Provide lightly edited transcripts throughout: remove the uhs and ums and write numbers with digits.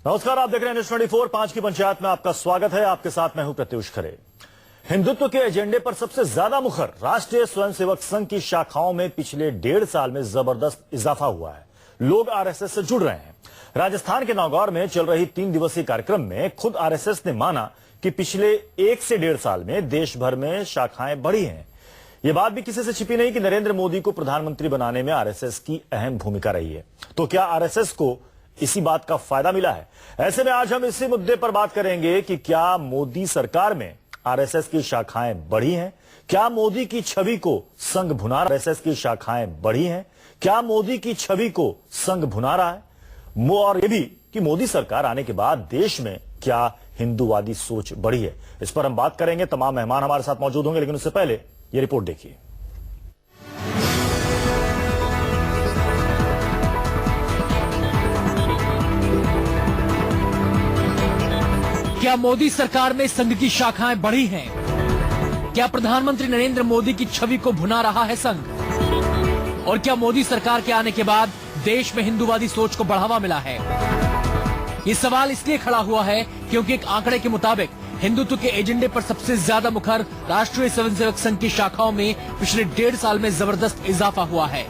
नमस्कार, आप देख रहे हैं न्यूज 24 5 की पंचायत में आपका स्वागत है। आपके साथ मैं हूं प्रत्युष खरे। हिंदुत्व के एजेंडे पर सबसे ज्यादा मुखर राष्ट्रीय स्वयंसेवक संघ की शाखाओं में पिछले 1.5 साल में जबरदस्त इजाफा हुआ है। लोग आरएसएस से जुड़ रहे हैं। राजस्थान के नागौर में चल रही 3 दिवसीय कार्यक्रम में खुद आरएसएस ने माना कि पिछले 1 से 1.5 साल में देश भर में शाखाएं बढ़ी हैं। यह बात भी किसी से छिपी नहीं कि नरेंद्र मोदी को प्रधानमंत्री बनाने में आरएसएस की अहम भूमिका रही है। तो क्या आरएसएस को इसी बात का फायदा मिला है? ऐसे में आज हम इसी मुद्दे पर बात करेंगे कि क्या मोदी सरकार में आरएसएस की शाखाएं बढ़ी हैं? क्या मोदी की छवि को संघ भुना आरएसएस की शाखाएं बढ़ी हैं? क्या मोदी की छवि को संघ भुना रहा है? और ये भी कि मोदी सरकार आने के बाद देश में क्या हिंदूवादी सोच बढ़ी है? इस पर हम बात करेंगे। तमाम मेहमान हमारे साथ मौजूद होंगे, लेकिन उससे पहले ये रिपोर्ट देखिए। क्या मोदी सरकार में संघ की शाखाएं बढ़ी हैं? क्या प्रधानमंत्री नरेंद्र मोदी की छवि को भुना रहा है संघ? और क्या मोदी सरकार के आने के बाद देश में हिंदूवादी सोच को बढ़ावा मिला है? ये सवाल इसलिए खड़ा हुआ है क्योंकि एक आंकड़े के मुताबिक हिंदुत्व के एजेंडे पर सबसे ज्यादा मुखर राष्ट्रीय स्वयंसेवक संघ की शाखाओं में पिछले 1.5 साल में जबरदस्त इजाफा हुआ है।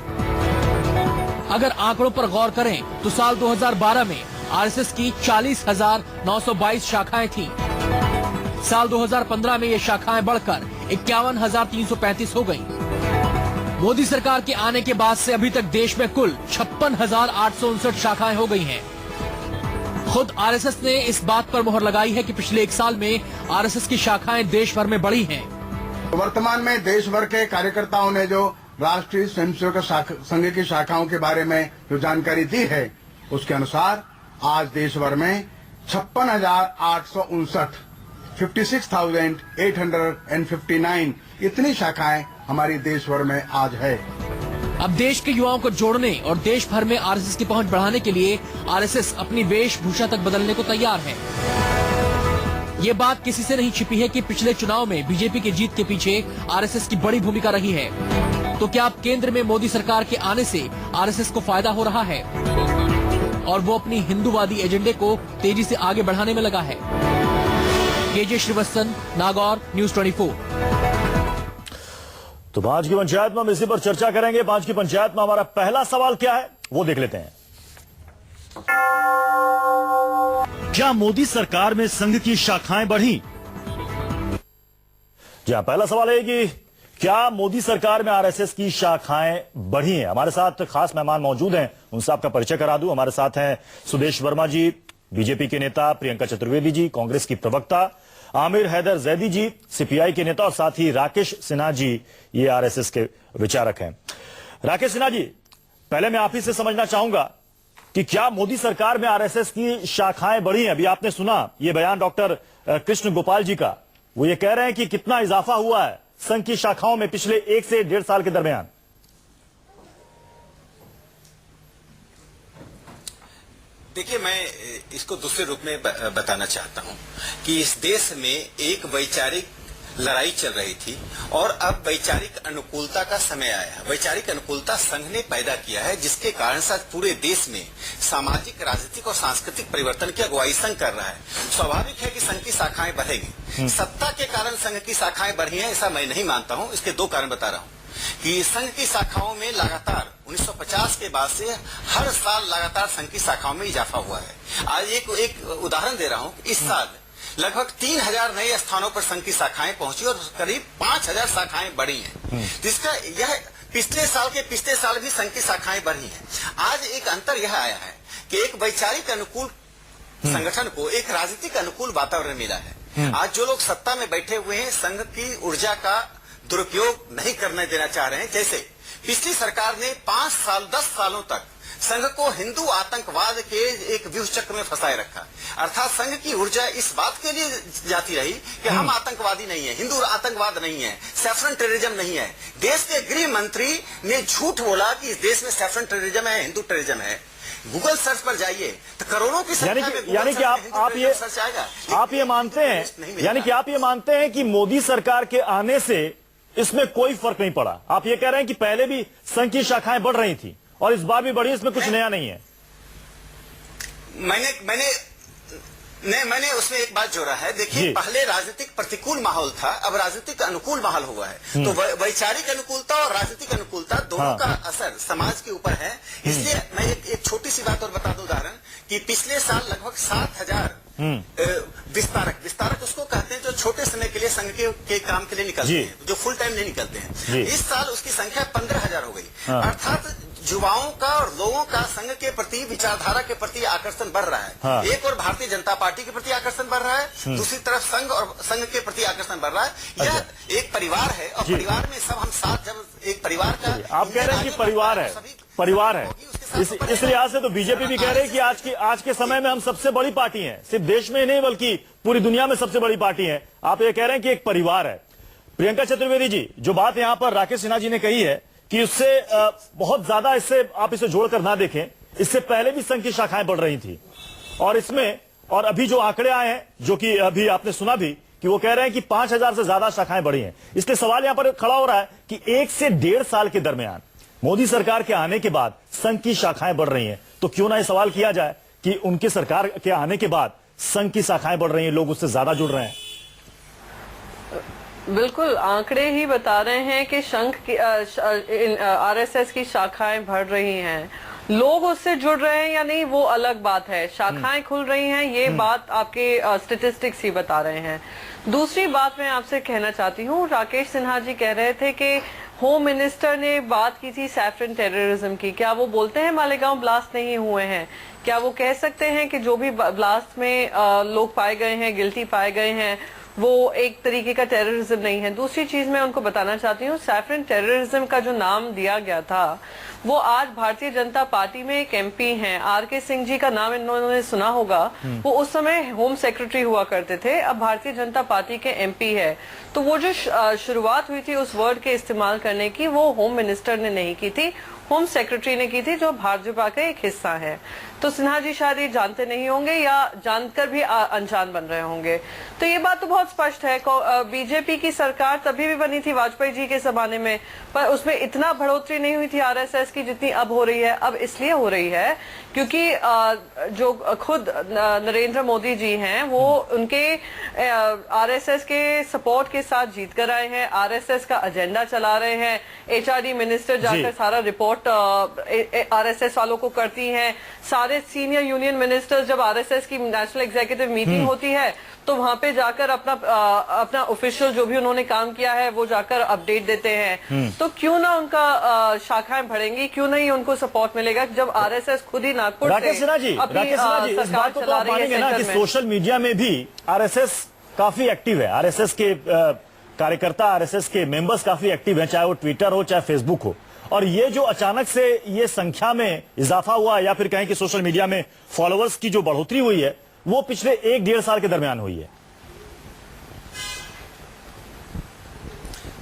अगर आंकड़ों पर गौर करें तो साल 2012 में आरएसएस की 40,922 शाखाएं थीं। साल 2015 में ये शाखाएं बढ़कर 51,335 हो गईं। मोदी सरकार के आने के बाद से अभी तक देश में कुल 56,859 शाखाएं हो गई हैं। खुद आरएसएस ने इस बात पर मुहर लगाई है कि पिछले 1 साल में आरएसएस की शाखाएं देश भर में बढ़ी हैं। वर्तमान में देश भर के कार्यकर्ताओं ने जो राष्ट्रीय स्वयंसेवक संघ की शाखाओं के बारे में जो जानकारी दी है, उसके अनुसार आज देश भर में 56,859 56,859 इतनी शाखाएं हमारी देश भर में आज है। अब देश के युवाओं को जोड़ने और देश भर में आरएसएस की पहुंच बढ़ाने के लिए आरएसएस अपनी वेशभूषा तक बदलने को तैयार है। ये बात किसी से नहीं छिपी है कि पिछले चुनाव में बीजेपी की जीत के पीछे आरएसएस की बड़ी भूमिका रही है। तो क्या अब केंद्र में मोदी सरकार के आने से आरएसएस को फायदा हो रहा है और वो अपनी हिंदूवादी एजेंडे को तेजी से आगे बढ़ाने में लगा है? K J Srivatsan, Nagaur, news 24। तो 5 की पंचायत में हम इसी पर चर्चा करेंगे। 5 की पंचायत में हमारा पहला सवाल क्या है, वो देख लेते हैं। क्या मोदी सरकार में संघ की शाखाएं बढ़ी? जी हाँ, पहला सवाल है कि क्या मोदी सरकार में आरएसएस की शाखाएं बढ़ी हैं? हमारे साथ खास मेहमान मौजूद हैं, उनसे आपका परिचय करा दूं। हमारे साथ हैं सुदेश वर्मा जी, बीजेपी के नेता, प्रियंका चतुर्वेदी जी, कांग्रेस की प्रवक्ता, आमिर हैदर जैदी जी, सीपीआई के नेता, और साथ ही राकेश सिन्हा जी, ये आरएसएस के विचारक हैं। राकेश सिन्हा जी, पहले मैं आप ही से समझना चाहूंगा कि क्या मोदी सरकार में आरएसएस की शाखाएं बढ़ी हैं? अभी आपने सुना ये बयान डॉक्टर कृष्ण गोपाल जी का, वो ये कह रहे हैं कि कितना इजाफा हुआ है संघ की शाखाओं में पिछले 1 से 1.5 साल के दरमियान। देखिए, मैं इसको दूसरे रूप में बताना चाहता हूं कि इस देश में एक वैचारिक लड़ाई चल रही थी और अब वैचारिक अनुकूलता का समय आया है। वैचारिक अनुकूलता संघ ने पैदा किया है, जिसके कारण से पूरे देश में सामाजिक, राजनीतिक और सांस्कृतिक परिवर्तन की अगुवाई संघ कर रहा है। स्वाभाविक है कि संघ की शाखाएं बढ़ेगी। सत्ता के कारण संघ की शाखाएं बढ़ी हैं, ऐसा मैं नहीं मानता हूं। इसके 2 कारण बता रहा हूं कि संघ की शाखाओं में लगातार 1950 के बाद से हर साल लगातार संघ की शाखाओं में इजाफा हुआ है। आज एक उदाहरण दे रहा हूं। इस साल लगभग 3,000 नए स्थानों पर संघ की शाखाएं पहुंची और करीब 5,000 शाखाएं बढ़ी हैं। जिसका यह पिछले साल भी संघ की शाखाएं बढ़ी हैं। आज एक अंतर यह आया है कि एक वैचारिक अनुकूल संगठन को एक राजनीतिक अनुकूल वातावरण मिला है। आज जो लोग सत्ता में बैठे हुए हैं, संघ की ऊर्जा का दुरुपयोग नहीं करने देना चाह रहे हैं। जैसे पिछली सरकार ने 5 साल 10 सालों तक संघ को हिंदू आतंकवाद के एक व्यूह चक्र में फंसाए रखा। अर्थात संघ की ऊर्जा इस बात के लिए जाती रही कि हम आतंकवादी नहीं है, हिंदू आतंकवाद नहीं है, सैफ्रन टेररिज्म नहीं है। देश के गृह मंत्री ने झूठ बोला कि इस देश में सैफ्रन टेररिज्म है, हिंदू टेररिज्म है। गूगल सर्च पर जाइए तो करोड़ों की संख्या में यानी कि आप ये मानते हैं कि मोदी सरकार के आने से इसमें कोई फर्क नहीं पड़ा? आप ये कह रहे हैं कि पहले भी संघ की शाखाएं बढ़ रही थी और इस बार भी बढ़ी, इसमें कुछ नया नहीं है? मैंने नहीं, मैंने उसमें एक बात जोड़ा है। देखिए, पहले राजनीतिक प्रतिकूल माहौल था, अब राजनीतिक अनुकूल माहौल हुआ है। तो वैचारिक अनुकूलता और राजनीतिक अनुकूलता दोनों का असर समाज के ऊपर है। इसलिए मैं एक छोटी सी बात और बता दूं, उदाहरण कि पिछले साल लगभग 7,000 विस्तारक उसको कहते हैं जो छोटे समय के लिए संघ के काम के लिए निकलते हैं, जो फुल टाइम नहीं निकलते हैं। इस साल उसकी संख्या 15,000 हो गई। अर्थात युवाओं का और लोगों का संघ के प्रति, विचारधारा के प्रति आकर्षण बढ़ रहा है। एक और भारतीय जनता पार्टी के प्रति आकर्षण बढ़ रहा है, दूसरी तरफ संघ और संघ के प्रति आकर्षण बढ़ रहा है। यह एक परिवार है और परिवार में सब हम साथ, जब एक परिवार का आप कह रहे हैं कि परिवार है, परिवार है। इस लिहाज से तो बीजेपी भी कह रही है कि आज के समय में हम सबसे बड़ी पार्टी हैं, सिर्फ देश में ही नहीं बल्कि पूरी दुनिया में सबसे बड़ी पार्टी है। आप ये कह रहे हैं कि एक परिवार है। प्रियंका चतुर्वेदी जी, जो बात यहां पर राकेश सिन्हा जी ने कही है कि उससे बहुत ज्यादा, इससे आप इसे जोड़कर ना देखें, इससे पहले भी संघ की शाखाएं बढ़ रही थी और इसमें, और अभी जो आंकड़े आए हैं, जो कि अभी आपने सुना भी कि वो कह रहे हैं कि 5,000 से ज्यादा शाखाएं बढ़ी हैं। इसलिए सवाल यहां पर खड़ा हो रहा है कि 1 से 1.5 साल के दरमियान मोदी सरकार के आने के बाद संघ की शाखाएं बढ़ रही हैं, तो क्यों ना यह सवाल किया जाए कि उनकी सरकार के आने के बाद संघ की शाखाएं बढ़ रही हैं, लोग उससे ज्यादा जुड़ रहे हैं। बिल्कुल, आंकड़े ही बता रहे हैं कि संघ की आरएसएस की शाखाएं बढ़ रही हैं। लोग उससे जुड़ रहे हैं या नहीं वो अलग बात है, शाखाएं खुल रही हैं, ये बात आपके स्टेटिस्टिक्स ही बता रहे हैं। दूसरी बात मैं आपसे कहना चाहती हूँ, राकेश सिन्हा जी कह रहे थे कि होम मिनिस्टर ने बात की थी सैफरन टेररिज्म की। क्या वो बोलते हैं मालेगांव ब्लास्ट नहीं हुए हैं? क्या वो कह सकते हैं कि जो भी ब्लास्ट में लोग पाए गए हैं, गिल्टी पाए गए हैं, वो एक तरीके का टेररिज्म नहीं है? दूसरी चीज मैं उनको बताना चाहती हूँ, सैफरन टेररिज्म का जो नाम दिया गया था, वो आज भारतीय जनता पार्टी में एक एमपी हैं, आर.के. सिंह जी का नाम इन्होंने सुना होगा। वो उस समय होम सेक्रेटरी हुआ करते थे, अब भारतीय जनता पार्टी के एमपी है। तो वो जो शुरुआत हुई थी उस वर्ड के इस्तेमाल करने की, वो होम मिनिस्टर ने नहीं की थी, होम सेक्रेटरी ने की थी, जो भाजपा का एक हिस्सा है। तो सिन्हा जी शायद ये जानते नहीं होंगे या जानकर भी अनजान बन रहे होंगे। तो ये बात तो बहुत स्पष्ट है, बीजेपी की सरकार तभी भी बनी थी वाजपेयी जी के जमाने में, पर उसमें इतना बढ़ोतरी नहीं हुई थी आरएसएस की जितनी अब हो रही है। अब इसलिए हो रही है क्योंकि जो खुद नरेंद्र मोदी जी हैं, वो उनके आरएसएस के सपोर्ट के साथ जीत कर आए हैं, आरएसएस का एजेंडा चला रहे हैं। एचआरडी मिनिस्टर जाकर सारा रिपोर्ट आरएसएस वालों को करती हैं। सारे सीनियर यूनियन मिनिस्टर्स, जब आरएसएस की नेशनल एग्जीक्यूटिव मीटिंग होती है तो वहां पे जाकर अपना ऑफिशियल जो भी उन्होंने काम किया है वो जाकर अपडेट देते हैं। तो क्यों ना उनका शाखाएं बढ़ेंगी, क्यों नहीं उनको सपोर्ट मिलेगा जब आरएसएस खुद ही नागपुर से राकेश सिन्हा जी, इस बात को तो आप मानेंगे ना कि सोशल मीडिया में भी आरएसएस काफी एक्टिव है, आरएसएस के कार्यकर्ता, आरएसएस के मेंबर्स काफी एक्टिव हैं, चाहे वो ट्विटर हो चाहे फेसबुक हो। और ये जो अचानक से ये संख्या में इजाफा हुआ, या फिर कहें कि सोशल मीडिया में फॉलोअर्स की जो बढ़ोतरी हुई है, वो पिछले 1-1.5 साल के दरमियान हुई है।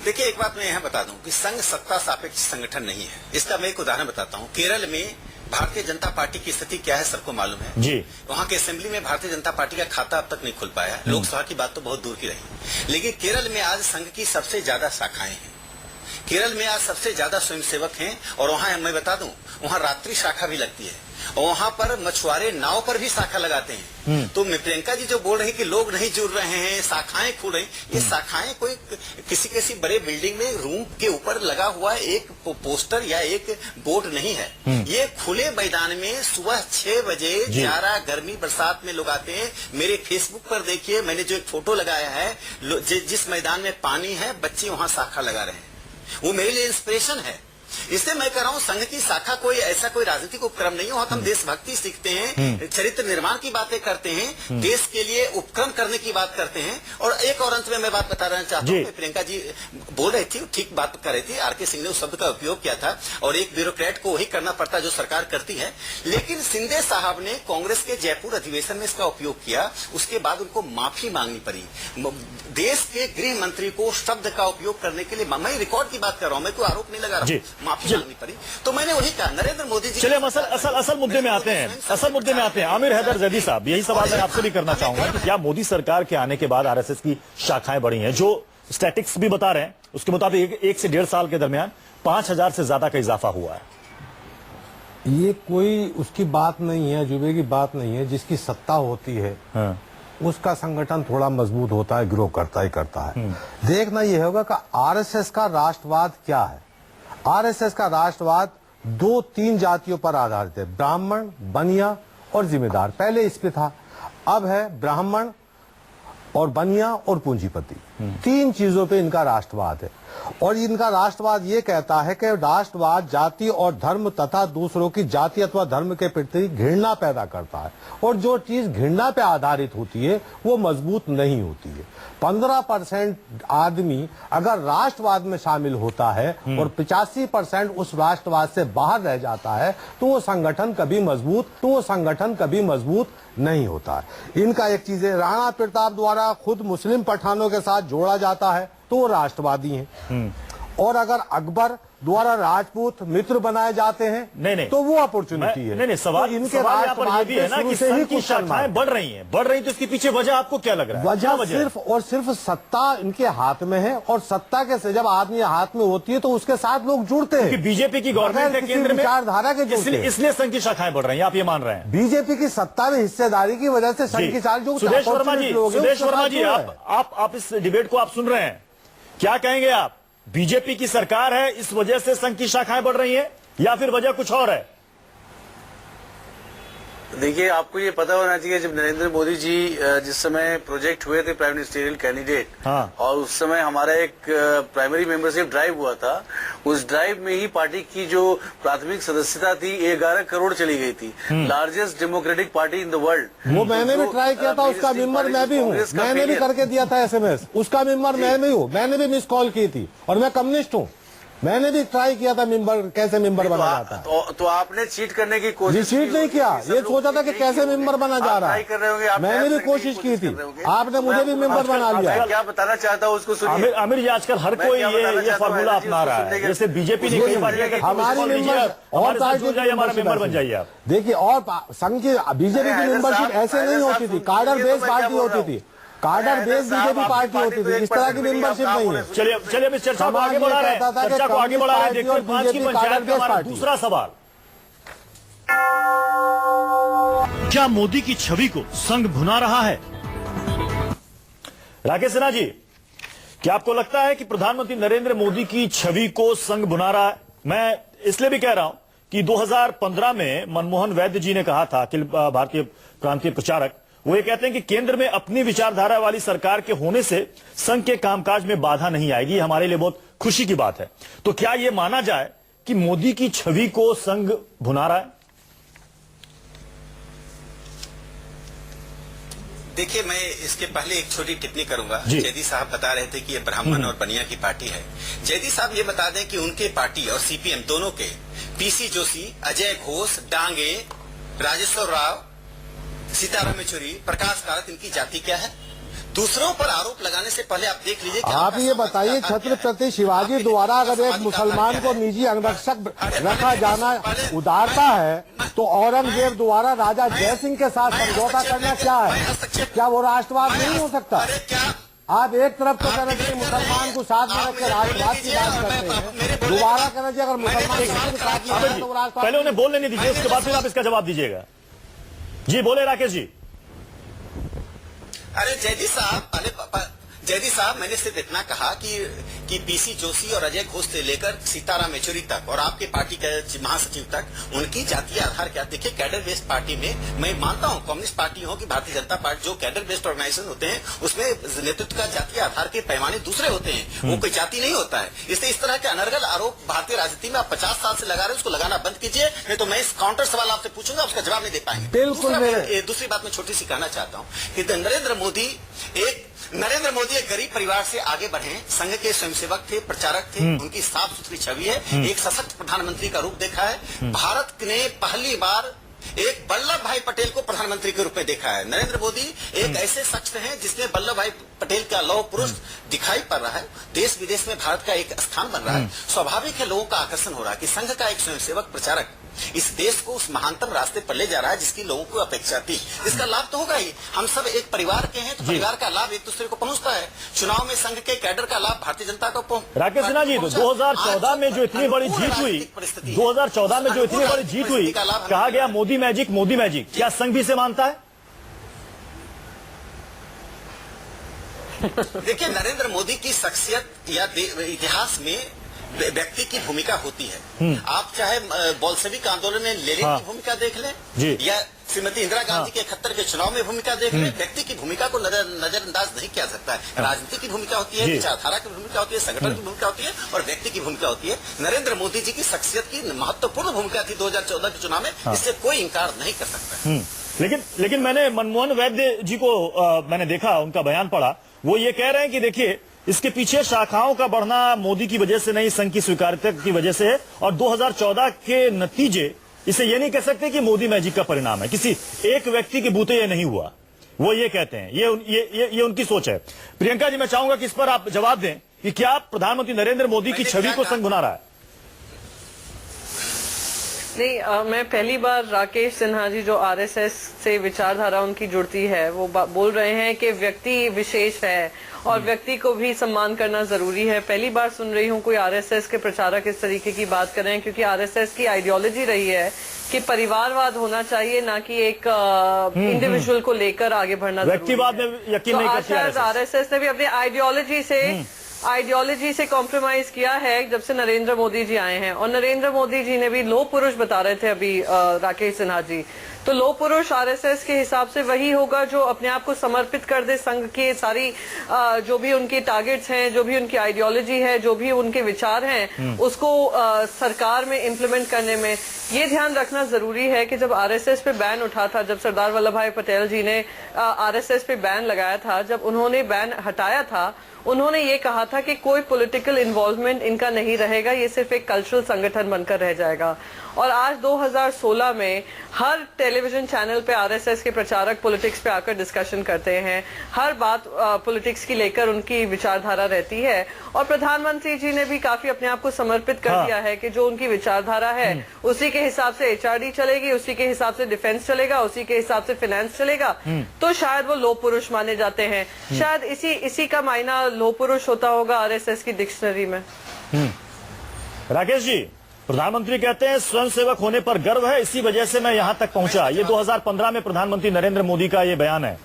देखिए, एक बात मैं यहां बता दूं कि संघ सत्ता सापेक्ष संगठन नहीं है। इसका मैं एक उदाहरण बताता हूं। केरल में भारतीय जनता पार्टी की स्थिति क्या है सबको मालूम है जी। वहां के असेंबली में भारतीय जनता पार्टी का खाता अब तक नहीं खुल पाया। लोकसभा की बात तो बहुत दूर की रही, लेकिन केरल में आज संघ की सबसे ज्यादा शाखाएं हैं। केरल में आज सबसे ज्यादा स्वयंसेवक हैं और वहां मैं बता दूं, वहां रात्रि शाखा भी लगती है और वहां पर मछुआरे नाव पर भी शाखा लगाते हैं। तो प्रियंका जी जो बोल रहे हैं कि लोग नहीं जुड़ रहे हैं, शाखाएं खुल रही, ये शाखाएं कोई किसी बड़े बिल्डिंग में रूम के ऊपर लगा हुआ एक पोस्टर या एक बोर्ड नहीं है। ये खुले मैदान में सुबह 6 बजे 11 गर्मी बरसात में लोग आते हैं। मेरे फेसबुक पर देखिए, मैंने जो एक फोटो लगाया है, जिस मैदान में पानी है, बच्चे वहां शाखा लगा रहे हैं। वो मेरे लिए इंस्पिरेशन है। इसलिए मैं कह रहा हूं, संघ की शाखा कोई ऐसा कोई राजनीतिक उपक्रम नहीं है। वहां हम देशभक्ति सीखते हैं, चरित्र निर्माण की बातें करते हैं, देश के लिए उपक्रम करने की बात करते हैं। और एक और अंत में मैं बात बताना चाहता हूं, प्रियंका जी बोल रही थी, ठीक बात कर रही थी, आर.के. सिंह ने उस शब्द का उपयोग किया था और एक ब्यूरोक्रेट को वही करना पड़ता जो सरकार करती है। लेकिन शिंदे साहब ने कांग्रेस के जयपुर अधिवेशन में इसका उपयोग किया, उसके बाद उनको माफी मांगनी पड़ी। देश के गृह मंत्री को शब्द का उपयोग करने के लिए, मैं रिकॉर्ड की बात कर रहा हूं, मैं कोई आरोप नहीं लगा रहा हूं, माफी मांगनी पड़ी। तो मैंने वही कहा, नरेंद्र मोदी जी। चलिए हम असल मुद्दे में आते हैं। आमिर हैदर जैदी साहब, यही सवाल मैं आपसे भी करना चाहूंगा कि क्या मोदी सरकार के आने के बाद आरएसएस की शाखाएं बढ़ी हैं? जो स्टैटिस्टिक्स भी बता रहे हैं उसके मुताबिक 1 से 1.5 साल के दरमियान 5,000 से ज्यादा का इजाफा हुआ है। ये कोई उसकी बात नहीं है, जुबे की बात नहीं है। जिसकी सत्ता होती है उसका संगठन थोड़ा मजबूत होता है, ग्रो करता ही करता है। देखना यह होगा कि आरएसएस का राष्ट्रवाद क्या है। आरएसएस का राष्ट्रवाद 2-3 जातियों पर आधारित है, ब्राह्मण, बनिया और जिम्मेदार। पहले इस पे था, अब है ब्राह्मण और बनिया और पूंजीपति। 3 चीजों पे इनका राष्ट्रवाद है। और इनका राष्ट्रवाद ये कहता है कि राष्ट्रवाद जाति और धर्म तथा दूसरों की जाति अथवा धर्म के प्रति घृणा पैदा करता है, और जो चीज घृणा पे आधारित होती है वो मजबूत नहीं होती है। 15% आदमी अगर राष्ट्रवाद में शामिल होता है और 85% उस राष्ट्रवाद से बाहर रह जाता है तो वो संगठन कभी मजबूत नहीं होता है। इनका एक चीज है, राणा प्रताप द्वारा खुद मुस्लिम पठानों के साथ जोड़ा जाता है तो वो राष्ट्रवादी हैं। और अगर अकबर द्वारा राजपूत मित्र बनाए जाते हैं नहीं, तो वो अपॉर्चुनिटी है। नहीं, सवाल तो इनके यहाँ पर ये भी है ना कि संघ की शाखाएं बढ़ रही हैं, तो इसके पीछे वजह आपको क्या लग रहा है? वजह सिर्फ और सिर्फ सत्ता इनके हाथ में है, और सत्ता के से जब आदमी हाथ में होती है तो उसके साथ लोग जुड़ते हैं। बीजेपी की गवर्नमेंट है केंद्र में, विचारधारा के इसलिए संघ की शाखाएं बढ़ रही हैं, आप ये मान रहे हैं? बीजेपी की सत्ता में हिस्सेदारी की वजह से संघ की जो सुदेश वर्मा जी आप इस डिबेट को आप सुन रहे हैं, क्या कहेंगे आप? बीजेपी की सरकार है, इस वजह से संघ की शाखाएं बढ़ रही हैं, या फिर वजह कुछ और है? देखिए, आपको ये पता होना चाहिए, जब नरेंद्र मोदी जी जिस समय प्रोजेक्ट हुए थे प्राइम मिनिस्टरियल कैंडिडेट, और उस समय हमारा एक प्राइमरी मेंबरशिप ड्राइव हुआ था, उस ड्राइव में ही पार्टी की जो प्राथमिक सदस्यता थी 11 करोड़ चली गई थी। Largest democratic party in the world. वो मैंने भी ट्राई किया था, उसका मेंबर मैं भी हूँ, मैंने भी करके दिया था SMS, उसका मेंबर मैं भी हूँ, मैंने भी मिस कॉल की थी, और मैं कम्युनिस्ट हूँ। मैंने भी ट्राई किया था कैसे मेंबर बना जाता है। तो आपने चीट करने की कोशिश? चीट नहीं किया, ये सोचा था कि कैसे मेंबर बना जा रहा है। मैंने भी कोशिश की थी, आपने मुझे भी मेंबर बना लिया। क्या बताना चाहता हूँ उसको सुनिए। आमिर जी, आजकल हर कोई ये फॉर्मूला अपना रहा है, जैसे बीजेपी ने कई बार हमारी मेंबर और हमारा मेंबर बन जाइए आप। देखिए, और संघ की बीजेपी की मेंबरशिप ऐसे नहीं होती थी, कार्डर बेस्ड पार्टी होती थी, कार्डर बेस्ड बीजेपी पार्टी होती थी, इस तरह की मेंबरशिप नहीं है। चलिए अब इस चर्चा को आगे बढ़ा रहे हैं, देखते हैं 5 की पंचायत का हमारा दूसरा सवाल। क्या मोदी की छवि को संघ भुना रहा है? राकेश सिन्हा जी, क्या आपको लगता है कि प्रधानमंत्री नरेंद्र मोदी की छवि को संघ भुना रहा है? मैं इसलिए भी कह रहा हूं कि 2015 में मनमोहन वैद्य जी ने कहा था, अखिल भारतीय प्रांतीय प्रचारक, वो ये कहते हैं कि केंद्र में अपनी विचारधारा वाली सरकार के होने से संघ के कामकाज में बाधा नहीं आएगी। हमारे लिए बहुत खुशी की बात है। तो क्या यह माना जाए कि मोदी की छवि को संघ भुना रहा है? देखिए, मैं इसके पहले एक छोटी टिप्पणी करूंगा। जयदी साहब बता रहे थे कि ये ब्राह्मण और बनिया की पार्टी है। जयदी साहब ये बता दें कि उनके पार्टी और CPM दोनों के PC जोशी, अजय घोष, डांगे, राजेश्वर राव, सीताराम येचुरी, प्रकाश कारत, इनकी जाति क्या है? दूसरों पर आरोप लगाने से पहले आप देख लीजिए। आप ये बताइए, छत्रपति शिवाजी द्वारा अगर एक मुसलमान को निजी अंगरक्षक रखा जाना उदारता है, तो औरंगजेब द्वारा राजा जय सिंह के साथ समझौता करना क्या है? क्या वो राष्ट्रवाद नहीं हो सकता? आप एक तरफ तो कहना चाहिए मुसलमान को साथ में रखकर राष्ट्रवाद की बात करते हैं, दोबारा कहना चाहिए अगर मुसलमान पहले उन्हें बोलने नहीं दीजिए, उसके बाद फिर आप इसका जवाब दीजिएगा। जी बोले राकेश जी। अरे जयदी साहब, मैंने सिर्फ इतना कहा कि PC जोशी और अजय घोष से लेकर सीताराम येचुरी तक और आपके पार्टी के महासचिव तक उनकी जातीय आधार क्या? देखिए, कैडर बेस्ड पार्टी में मैं मानता हूं, कम्युनिस्ट पार्टी हो कि भारतीय जनता पार्टी, जो कैडर बेस्ड ऑर्गेनाइजेशन होते हैं उसमें नेतृत्व का जातीय आधार के पैमाने दूसरे होते हैं, वो कोई जाति नहीं होता है। इसलिए इस तरह के अनर्गल आरोप भारतीय राजनीति में आप 50 साल से लगा रहे हैं, उसको लगाना बंद कीजिए, नहीं तो मैं इस काउंटर सवाल आपसे पूछूंगा, उसका जवाब नहीं दे पाएंगे। बिल्कुल। दूसरी बात मैं छोटी सी कहना चाहता हूँ कि नरेंद्र मोदी एक गरीब परिवार से आगे बढ़े, संघ के स्वयंसेवक थे, प्रचारक थे, उनकी साफ सुथरी छवि है, एक सशक्त प्रधानमंत्री का रूप देखा है। भारत ने पहली बार एक वल्लभ भाई पटेल को प्रधानमंत्री के रूप में देखा है। नरेंद्र मोदी एक ऐसे शख्स हैं जिसमें वल्लभ भाई पटेल का लौह पुरुष दिखाई पड़ रहा है। देश विदेश में भारत का एक स्थान बन रहा है। स्वाभाविक है लोगों का आकर्षण हो रहा है कि संघ का एक स्वयंसेवक प्रचारक इस देश को उस महानतम रास्ते पर ले जा रहा है जिसकी लोगों को अपेक्षा थी। इसका लाभ तो होगा ही। हम सब एक परिवार के हैं, तो परिवार का लाभ एक दूसरे को पहुंचता है। चुनाव में संघ के कैडर का लाभ भारतीय जनता को राकेश सिन्हा जी, 2014 में जो इतनी बड़ी जीत हुई, 2014 में जो इतनी बड़ी जीत हुई, कहा गया मोदी मैजिक, मोदी मैजिक, क्या संघ भी इसे मानता है? देखिए, नरेंद्र मोदी की शख्सियत या इतिहास में व्यक्ति की भूमिका होती है। आप चाहे बोल्शेविक आंदोलन में लेनिन की भूमिका देख लें या श्रीमती इंदिरा गांधी के 71 के चुनाव में भूमिका देख लें, व्यक्ति की भूमिका को नजरअंदाज नहीं किया सकता है। राजनीति की भूमिका होती है, विचारधारा की भूमिका होती है, संगठन की भूमिका होती है और व्यक्ति की भूमिका होती है। नरेंद्र मोदी जी की शख्सियत की महत्वपूर्ण भूमिका थी 2014 के चुनाव में, इससे कोई इंकार नहीं कर सकता। लेकिन मैंने मनमोहन वैद्य जी को मैंने देखा, उनका बयान पढ़ा, वो ये कह रहे हैं कि देखिए, इसके पीछे शाखाओं का बढ़ना मोदी की वजह से नहीं, संघ की स्वीकार्यता की वजह से है, और 2014 के नतीजे इसे ये नहीं कह सकते कि मोदी मैजिक का परिणाम है, किसी एक व्यक्ति के बूते ये नहीं हुआ, वो ये कहते हैं। ये उनकी सोच है। प्रियंका जी, मैं चाहूंगा कि इस पर आप जवाब दें कि क्या प्रधानमंत्री नरेंद्र मोदी की छवि को संघ भुना रहा है? नहीं, मैं पहली बार राकेश सिन्हा जी, जो आरएसएस से विचारधारा उनकी जुड़ती है, वो बोल रहे हैं कि व्यक्ति विशेष है और व्यक्ति को भी सम्मान करना जरूरी है। पहली बार सुन रही हूँ कोई आरएसएस के प्रचारक इस तरीके की बात कर रहे हैं, क्योंकि आरएसएस की आइडियोलॉजी रही है कि परिवारवाद होना चाहिए, ना कि एक इंडिविजुअल को लेकर आगे बढ़ना। व्यक्तिवाद में यकीन नहीं करती आरएसएस ने भी अपनी आइडियोलॉजी से कॉम्प्रोमाइज किया है जब से नरेंद्र मोदी जी आए हैं। और नरेंद्र मोदी जी ने भी लोह पुरुष बता रहे थे अभी राकेश सिन्हा जी, तो लोह पुरुष आरएसएस के हिसाब से वही होगा जो अपने आप को समर्पित कर दे संघ के सारी जो भी उनके टारगेट्स हैं, जो भी उनकी आइडियोलॉजी है, जो भी उनके विचार हैं, उसको सरकार में इम्प्लीमेंट करने में। ये ध्यान रखना जरूरी है कि जब आरएसएस पे बैन उठा था, जब सरदार वल्लभ भाई पटेल जी ने आरएसएस पे बैन लगाया था, जब उन्होंने बैन हटाया था, उन्होंने ये कहा था कि कोई पॉलिटिकल इन्वॉल्वमेंट इनका नहीं रहेगा, ये सिर्फ एक कल्चरल संगठन बनकर रह जाएगा। और आज 2016 में हर टेलीविजन चैनल पे आरएसएस के प्रचारक पॉलिटिक्स पे आकर डिस्कशन करते हैं, हर बात पॉलिटिक्स की लेकर उनकी विचारधारा रहती है। और प्रधानमंत्री जी ने भी काफी अपने आप को समर्पित कर दिया है कि जो उनकी विचारधारा है उसी के हिसाब से एचआरडी चलेगी, उसी के हिसाब से डिफेंस चलेगा, उसी के हिसाब से फाइनेंस चलेगा। तो शायद वो लोह पुरुष माने जाते हैं। शायद इसी का मायना लोह पुरुष होता होगा आरएसएस की डिक्शनरी में। राकेश जी, प्रधानमंत्री कहते हैं स्वयंसेवक होने पर गर्व है, इसी वजह से मैं यहां तक पहुंचा। ये 2015 में प्रधानमंत्री नरेंद्र मोदी का ये बयान है।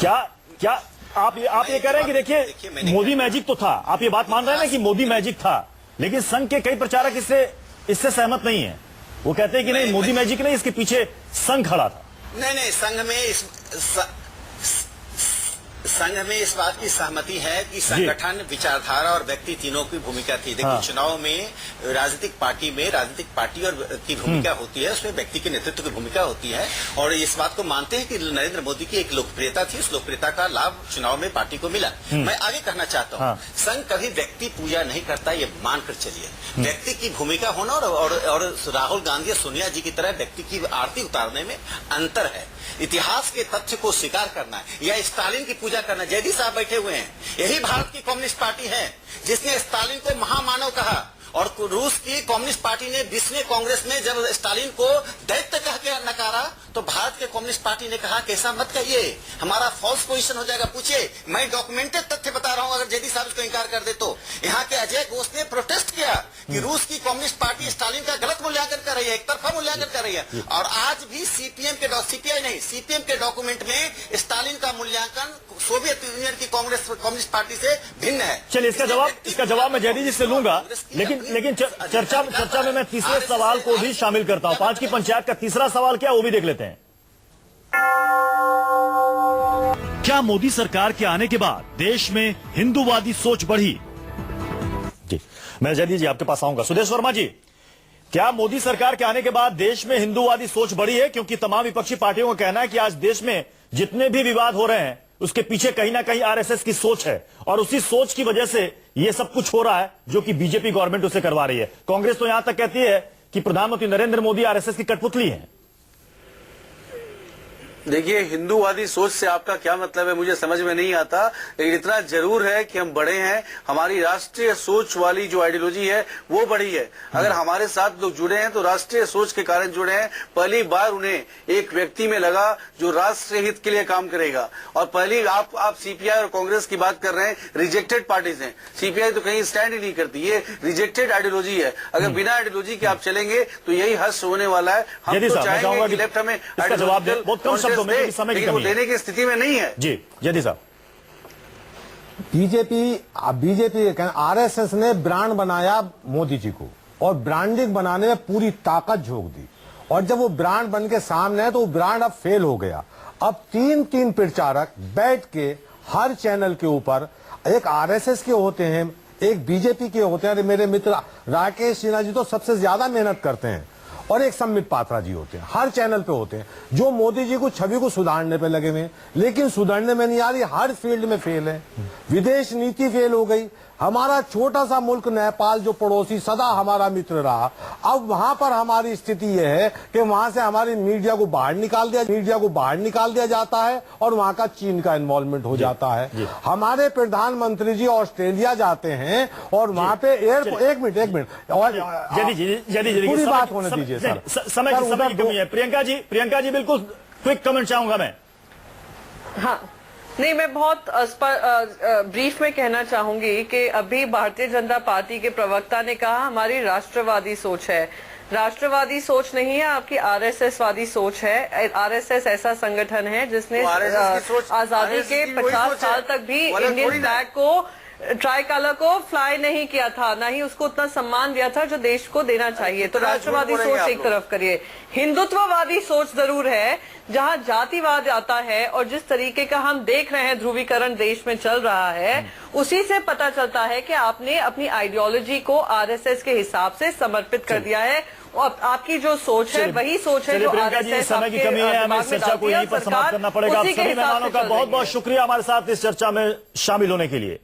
क्या आप ये कह रहे हैं कि देखिए मोदी मैजिक तो था, आप ये बात मान रहे हैं ना कि मोदी मैजिक था, लेकिन संघ के कई प्रचारक इससे सहमत नहीं है। वो कहते हैं कि नहीं, मोदी मैजिक नहीं, इसके पीछे संघ खड़ा था। नहीं, संघ में इस बात की सहमति है कि संगठन, विचारधारा और व्यक्ति तीनों की भूमिका थी। देखिए, चुनाव में राजनीतिक पार्टी और की भूमिका होती है, उसमें व्यक्ति के नेतृत्व की भूमिका होती है। और इस बात को मानते हैं कि नरेंद्र मोदी की एक लोकप्रियता थी, उस लोकप्रियता का लाभ चुनाव में पार्टी को मिला। मैं आगे कहना चाहता हूँ, संघ कभी व्यक्ति पूजा नहीं करता, ये मानकर चलिए। व्यक्ति की भूमिका होना और राहुल गांधी और सोनिया जी की तरह व्यक्ति की आरती उतारने में अंतर है। इतिहास के तथ्य को स्वीकार करना है या स्टालिन की पूजा करना। जयदी साहब बैठे हुए हैं, यही भारत की कम्युनिस्ट पार्टी है जिसने स्टालिन को महामानव कहा, और रूस की कम्युनिस्ट पार्टी ने 20वें कांग्रेस में जब स्टालिन को दैत्य कह के नकारा, तो भारत के कम्युनिस्ट पार्टी ने कहा कि ऐसा मत कहिए, हमारा फॉल्स पोजीशन हो जाएगा। पूछिए, मैं डॉक्यूमेंटेड तथ्य बता रहा हूं, अगर जयदी साहब इसको इंकार कर दे तो। यहाँ के अजय घोष ने प्रोटेस्ट किया कि रूस की कम्युनिस्ट पार्टी स्टालिन का गलत मूल्यांकन कर रही है, एक तरफा मूल्यांकन कर रही है। और आज भी सीपीएम के डॉक्यूमेंट में स्टालिन का मूल्यांकन सोवियत यूनियन की कम्युनिस्ट पार्टी से भिन्न है। चलिए, इसका जवाब मैं जयदी जी से लूंगा, लेकिन चर्चा में मैं तीसरे सवाल को भी शामिल करता हूं। 5 की पंचायत का तीसरा सवाल क्या, वो भी देख लेते हैं। क्या मोदी सरकार के आने के बाद देश में हिंदूवादी सोच बढ़ी? जी, मैं जयदी जी आपके पास आऊंगा। सुदेश वर्मा जी, क्या मोदी सरकार के आने के बाद देश में हिंदूवादी सोच बढ़ी है? क्योंकि तमाम विपक्षी पार्टियों का कहना है कि आज देश में जितने भी विवाद हो रहे हैं उसके पीछे कहीं ना कहीं आरएसएस की सोच है, और उसी सोच की वजह से यह सब कुछ हो रहा है जो कि बीजेपी गवर्नमेंट उसे करवा रही है। कांग्रेस तो यहां तक कहती है कि प्रधानमंत्री नरेंद्र मोदी आरएसएस की कठपुतली है। देखिए, हिंदूवादी सोच से आपका क्या मतलब है मुझे समझ में नहीं आता, लेकिन इतना जरूर है कि हम बड़े हैं, हमारी राष्ट्रीय सोच वाली जो आइडियोलॉजी है वो बड़ी है। अगर हमारे साथ लोग जुड़े हैं तो राष्ट्रीय सोच के कारण जुड़े हैं। पहली बार उन्हें एक व्यक्ति में लगा जो राष्ट्रीय हित के लिए काम करेगा। और पहली आप सीपीआई और कांग्रेस की बात कर रहे हैं, रिजेक्टेड पार्टीज हैं। सीपीआई तो कहीं स्टैंड ही नहीं करती, ये रिजेक्टेड आइडियोलॉजी है। अगर बिना आइडियोलॉजी के आप चलेंगे तो यही हश्र होने वाला है। हम तो चाहेंगे कि लेफ्ट हमें समय वो देने की स्थिति में नहीं है। जी जयदी साहब। बीजेपी आरएसएस ने ब्रांड बनाया मोदी जी को और ब्रांडिंग बनाने में पूरी ताकत झोंक दी, और जब वो ब्रांड बन के सामने है तो वो ब्रांड अब फेल हो गया। अब तीन प्रचारक बैठ के हर चैनल के ऊपर, एक आरएसएस के होते हैं, एक बीजेपी के होते हैं। मेरे मित्र राकेश सिन्हा जी तो सबसे ज्यादा मेहनत करते हैं, और एक संबित पात्रा जी होते हैं, हर चैनल पे होते हैं, जो मोदी जी को छवि को सुधारने पे लगे हुए हैं, लेकिन सुधारने में नहीं आ रही, हर फील्ड में फेल है। विदेश नीति फेल हो गई। हमारा छोटा सा मुल्क नेपाल जो पड़ोसी सदा हमारा मित्र रहा, अब वहां पर हमारी स्थिति यह है कि वहां से हमारी मीडिया को बाहर निकाल दिया जाता है, और वहां का चीन का इन्वॉल्वमेंट हो जाता है। हमारे प्रधानमंत्री जी ऑस्ट्रेलिया जाते हैं और वहां पे एक मिनट और पूरी बात होने दीजिए सर। समय की कमी है। प्रियंका जी बिल्कुल क्विक कमेंट चाहूंगा मैं। हाँ, नहीं, मैं बहुत ब्रीफ में कहना चाहूंगी कि अभी भारतीय जनता पार्टी के प्रवक्ता ने कहा हमारी राष्ट्रवादी सोच है। राष्ट्रवादी सोच नहीं है, आपकी आरएसएस वादी सोच है। आरएसएस ऐसा संगठन है जिसने आजादी के 50 साल तक भी इंडियन फ्लैग को, ट्राई कलर को फ्लाई नहीं किया था, ना ही उसको उतना सम्मान दिया था जो देश को देना चाहिए। तो राष्ट्रवादी सोच एक तरफ करिए। हिंदुत्ववादी सोच जरूर है, जहां जातिवाद आता है, और जिस तरीके का हम देख रहे हैं ध्रुवीकरण देश में चल रहा है, उसी से पता चलता है कि आपने अपनी आइडियोलॉजी को आरएसएस के हिसाब से समर्पित कर दिया है। और आपकी जो सोच है वही सोच है जो आरएसएस। समय की कमी है, हमें इस चर्चा को यहीं पर समाप्त करना पड़ेगा। आप सभी मेहमानों का बहुत बहुत शुक्रिया हमारे साथ इस चर्चा में शामिल होने के लिए।